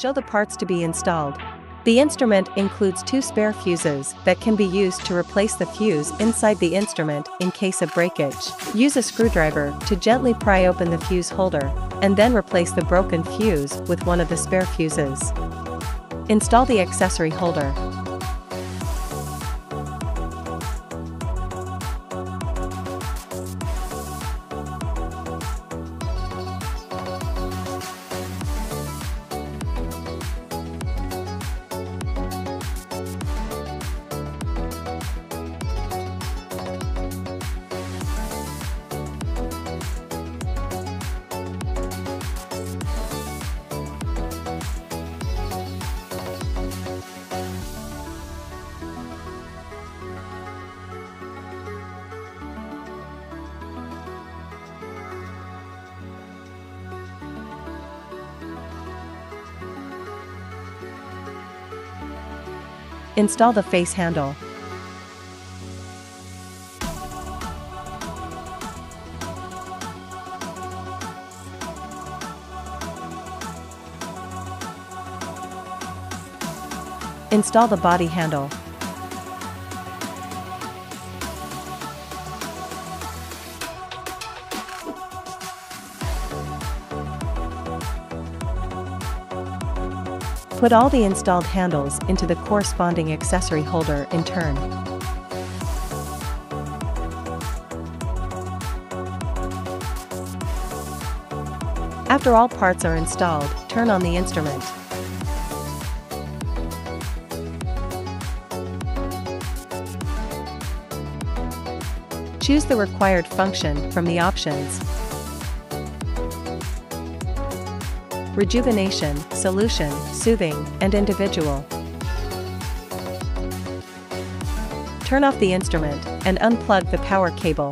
show the parts to be installed. The instrument includes 2 spare fuses that can be used to replace the fuse inside the instrument in case of breakage. Use a screwdriver to gently pry open the fuse holder, and then replace the broken fuse with one of the spare fuses. Install the accessory holder. Install the face handle. Install the body handle. Put all the installed handles into the corresponding accessory holder in turn. After all parts are installed, turn on the instrument. Choose the required function from the options. Rejuvenation, solution, soothing, and individual. Turn off the instrument and unplug the power cable.